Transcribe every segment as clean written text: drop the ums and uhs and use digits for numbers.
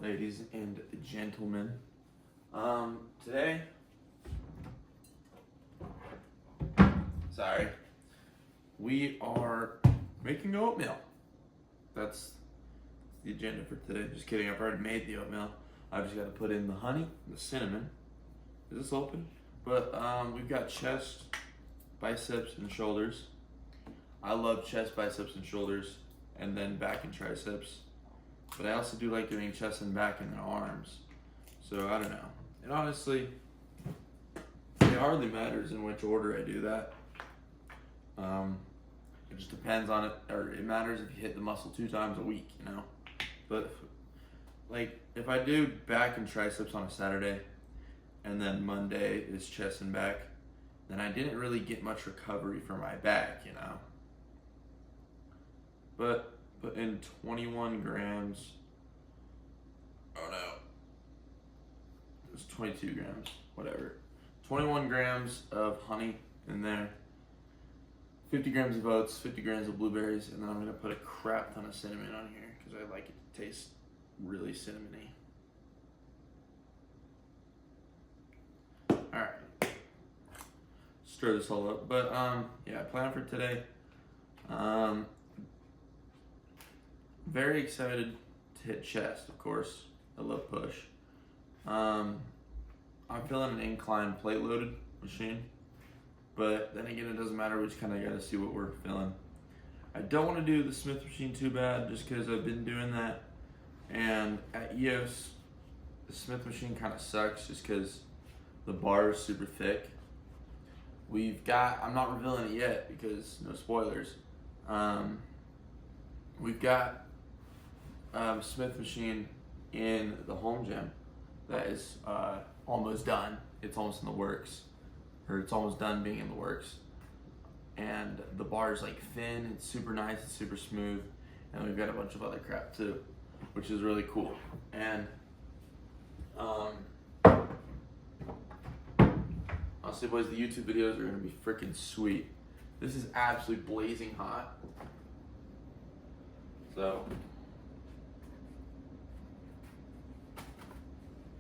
ladies and gentlemen. Today, we are making oatmeal. That's the agenda for today. Just kidding, I've already made the oatmeal. I've just got to put in the honey and the cinnamon. Is this open? But we've got chest, biceps, and shoulders. I love chest, biceps, and shoulders, and then back and triceps. But I also do like doing chest and back and then arms. So I don't know. And honestly, it hardly matters in which order I do that. It just depends on it, or it matters if you hit the muscle 2 times a week, you know. But like if I do back and triceps on a Saturday, and then Monday is chest and back, then I didn't really get much recovery for my back, you know. But put in 21 grams. Oh no. It was 22 grams, whatever. 21 grams of honey in there. 50 grams of oats, 50 grams of blueberries, and then I'm gonna put a crap ton of cinnamon on here because I like it to taste really cinnamony. All right, stir this all up. But yeah, plan for today. Very excited to hit chest, of course. I love push. I'm feeling an incline plate loaded machine. But then again, it doesn't matter. We just kind of got to see what we're feeling. I don't want to do the Smith machine too bad just because I've been doing that. And at EOS, the Smith machine kind of sucks just because the bar is super thick. I'm not revealing it yet because no spoilers. We've got Smith machine in the home gym that is almost done. It's almost in the works. Or it's almost done being in the works. And the bar is like thin, it's super nice, it's super smooth, and we've got a bunch of other crap too, which is really cool. And honestly boys, the YouTube videos are gonna be freaking sweet. This is absolutely blazing hot. So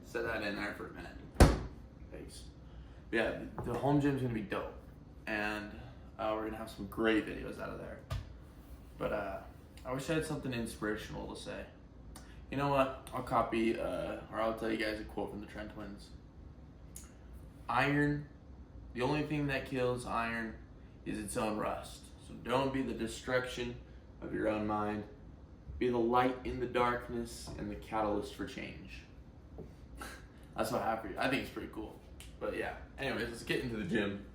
set that in there for a minute. Thanks. Yeah, the home gym's gonna be dope, and we're gonna have some great videos out of there. But I wish I had something inspirational to say. You know what? I'll copy, or I'll tell you guys a quote from the Trent twins. Iron, the only thing that kills iron is its own rust. So don't be the destruction of your own mind. Be the light in the darkness and the catalyst for change. That's what I have for you. I think it's pretty cool. But yeah, anyways, let's get into the gym.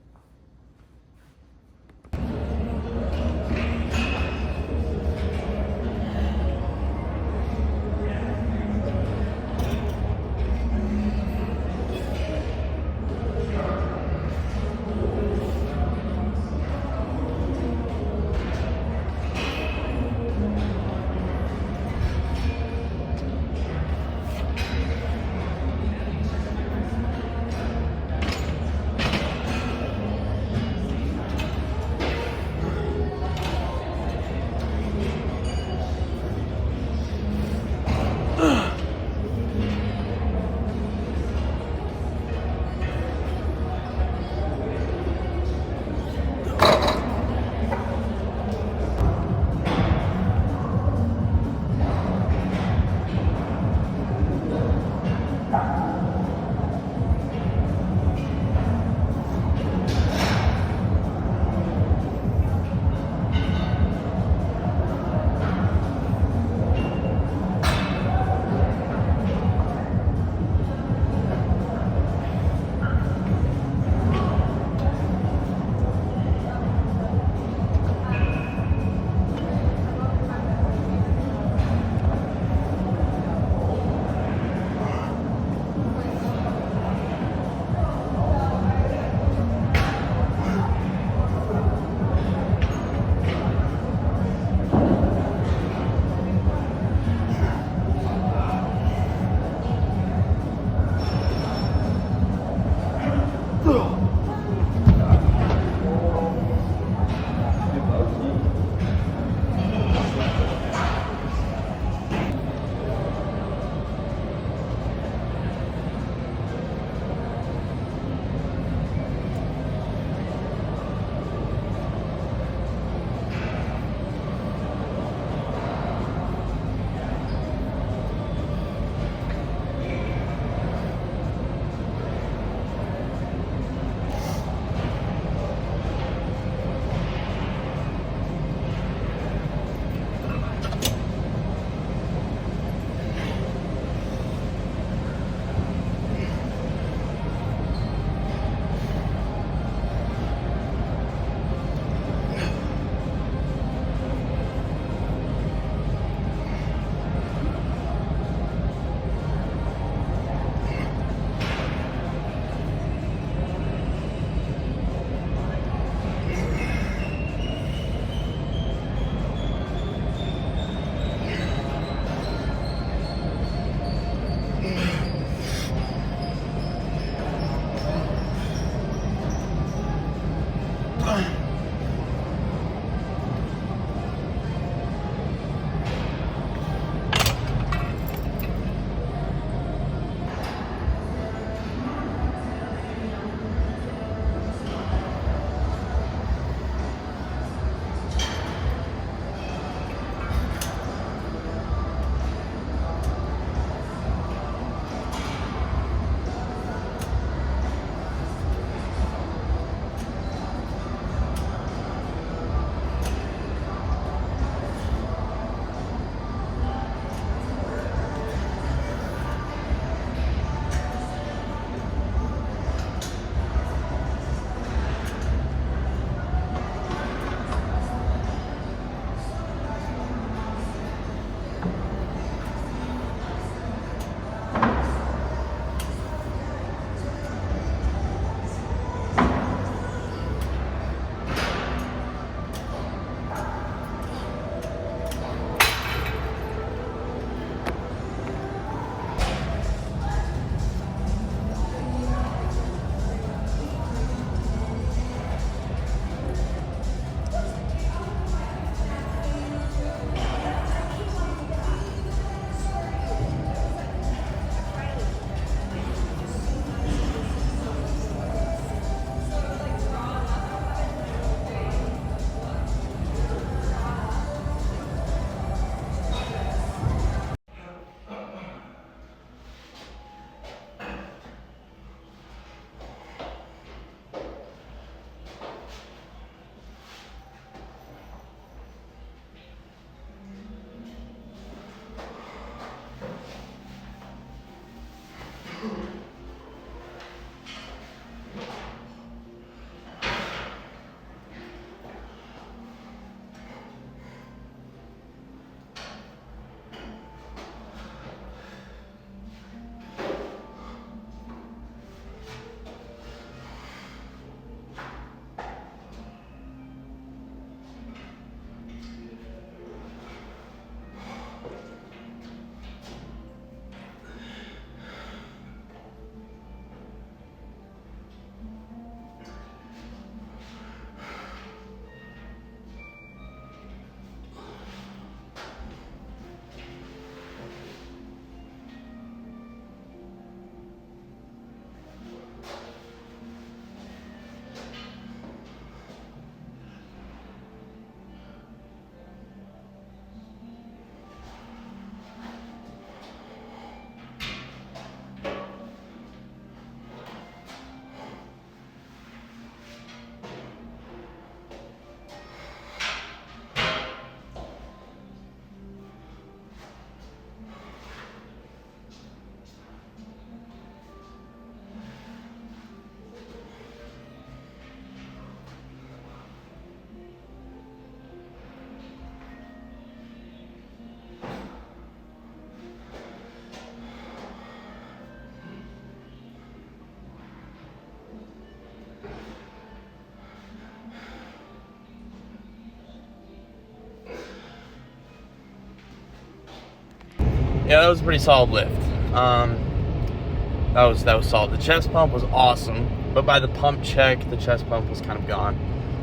Yeah, that was a pretty solid lift. That was solid. The chest pump was awesome, but by the pump check, the chest pump was kind of gone.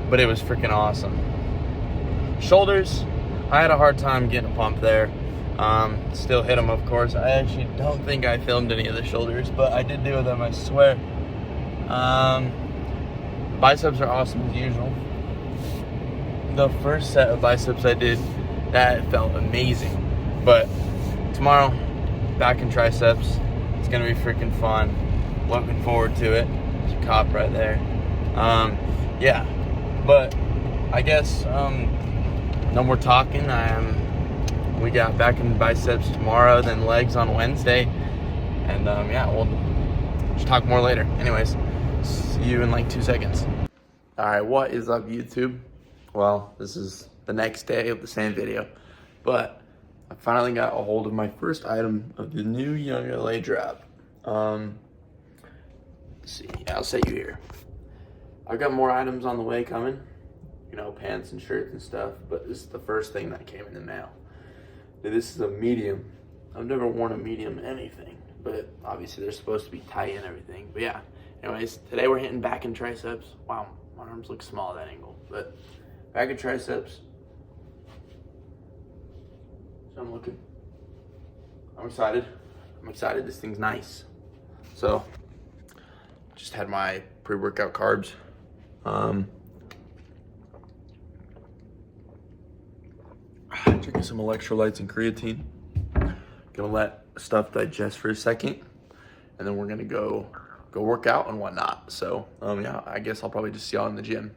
But it was freaking awesome. Shoulders, I had a hard time getting a pump there. Still hit them, of course. I actually don't think I filmed any of the shoulders, but I did do them, I swear. Biceps are awesome as usual. The first set of biceps I did, that felt amazing. But tomorrow, back in triceps. It's gonna be freaking fun. Looking forward to it. There's a cop right there. Yeah, but I guess no more talking. We got back in biceps tomorrow, then legs on Wednesday, and yeah, we'll just talk more later. Anyways, see you in like 2 seconds. All right, what is up, YouTube? Well, this is the next day of the same video, but I finally got a hold of my first item of the new Young LA drop. Let's see, I'll set you here. I've got more items on the way coming, you know, pants and shirts and stuff, but this is the first thing that came in the mail. Now, this is a medium. I've never worn a medium anything, but obviously they're supposed to be tight and everything. But yeah, anyways, today we're hitting back in triceps. Wow, my arms look small at that angle, but back in triceps. I'm looking. I'm excited. This thing's nice. So, just had my pre-workout carbs. Drinking some electrolytes and creatine. Gonna let stuff digest for a second, and then we're gonna go work out and whatnot. So, yeah, I guess I'll probably just see y'all in the gym.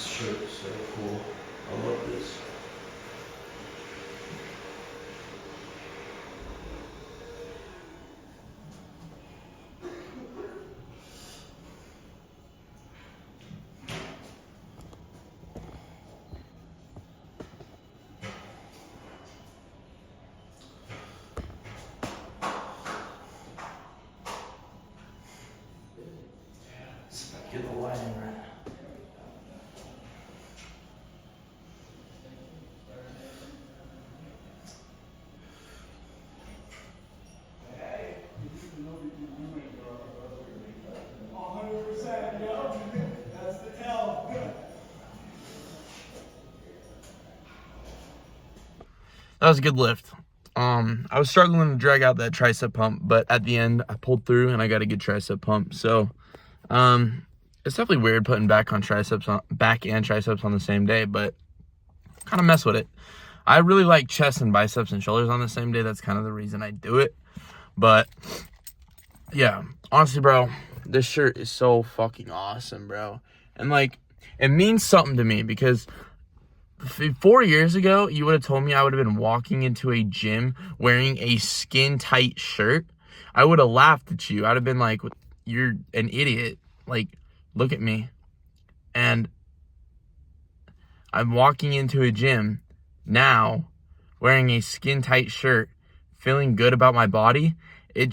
This shirt is so cool. I love this. Get the lighting right. That was a good lift. I was struggling to drag out that tricep pump, but at the end I pulled through and I got a good tricep pump. So it's definitely weird putting back and triceps on the same day, but kind of mess with it. I really like chest and biceps and shoulders on the same day. That's kind of the reason I do it. But yeah, honestly, bro, this shirt is so fucking awesome, bro. And like, it means something to me because 4 years ago, you would have told me I would have been walking into a gym wearing a skin tight shirt. I would have laughed at you. I'd have been like, you're an idiot. Like, look at me. And I'm walking into a gym now wearing a skin tight shirt, feeling good about my body. It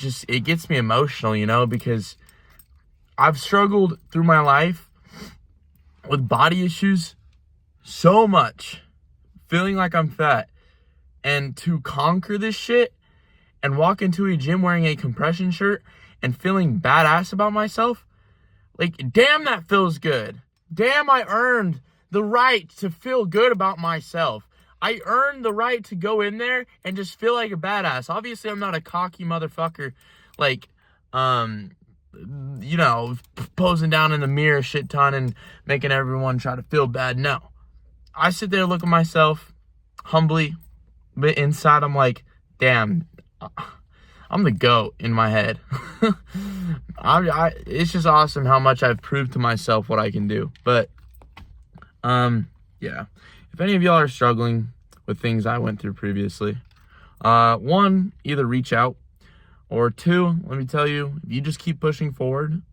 gets me emotional, you know, because I've struggled through my life with body issues so much, feeling like I'm fat, and to conquer this shit and walk into a gym wearing a compression shirt and feeling badass about myself, like, damn, that feels good. Damn, I earned the right to feel good about myself. I earned the right to go in there and just feel like a badass. Obviously, I'm not a cocky motherfucker, like, you know, posing down in the mirror a shit ton and making everyone try to feel bad. No. I sit there, look at myself humbly, but inside I'm like, damn, I'm the GOAT in my head. It's just awesome how much I've proved to myself what I can do. But, yeah, if any of y'all are struggling with things I went through previously, one, either reach out, or two, let me tell you, if you just keep pushing forward,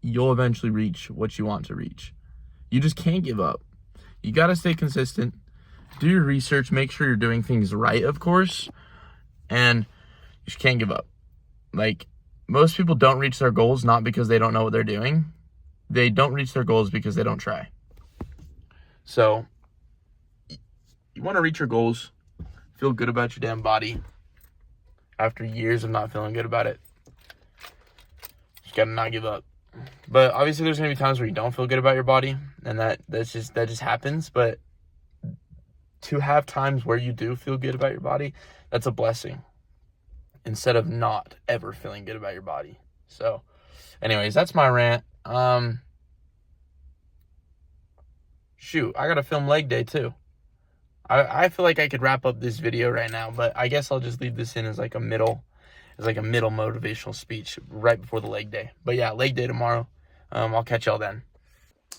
you'll eventually reach what you want to reach. You just can't give up. You got to stay consistent, do your research, make sure you're doing things right, of course, and you just can't give up. Like, most people don't reach their goals not because they don't know what they're doing. They don't reach their goals because they don't try. So, you want to reach your goals, feel good about your damn body after years of not feeling good about it. You got to not give up. But obviously there's going to be times where you don't feel good about your body, and that just happens. But to have times where you do feel good about your body, that's a blessing, instead of not ever feeling good about your body. So anyways, that's my rant. Shoot, I got to film leg day too. I feel like I could wrap up this video right now, but I guess I'll just leave this in as like a middle motivational speech right before the leg day. But yeah, leg day tomorrow. I'll catch y'all then.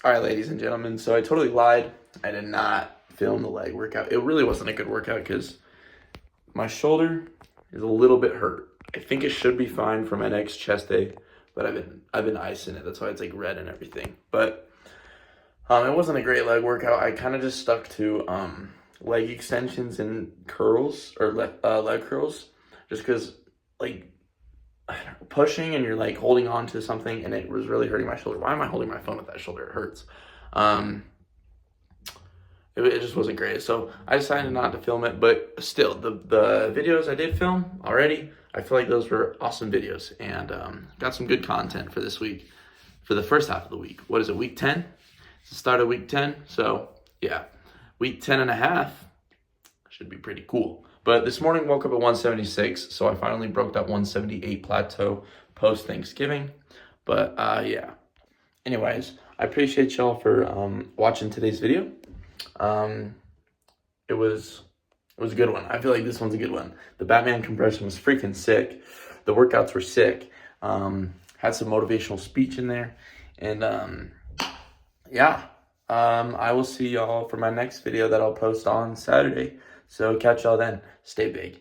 All right, ladies and gentlemen. So I totally lied. I did not film the leg workout. It really wasn't a good workout because my shoulder is a little bit hurt. I think it should be fine for my next chest day, but I've been icing it. That's why it's like red and everything. But it wasn't a great leg workout. I kind of just stuck to leg extensions and curls, or leg curls, just because, like, pushing and you're like holding on to something, and it was really hurting my shoulder. Why am I holding my phone with that shoulder? It hurts. It just wasn't great. So I decided not to film it, but still, the videos I did film already, I feel like those were awesome videos, and got some good content for this week, for the first half of the week. What is it, week 10? It's the start of week 10. So yeah, week 10 and a half should be pretty cool. But this morning woke up at 176, so I finally broke that 178 plateau post Thanksgiving. But yeah. Anyways, I appreciate y'all for watching today's video. It was a good one. I feel like this one's a good one. The Batman compression was freaking sick. The workouts were sick. Had some motivational speech in there, and yeah, I will see y'all for my next video that I'll post on Saturday. So catch y'all then. Stay big.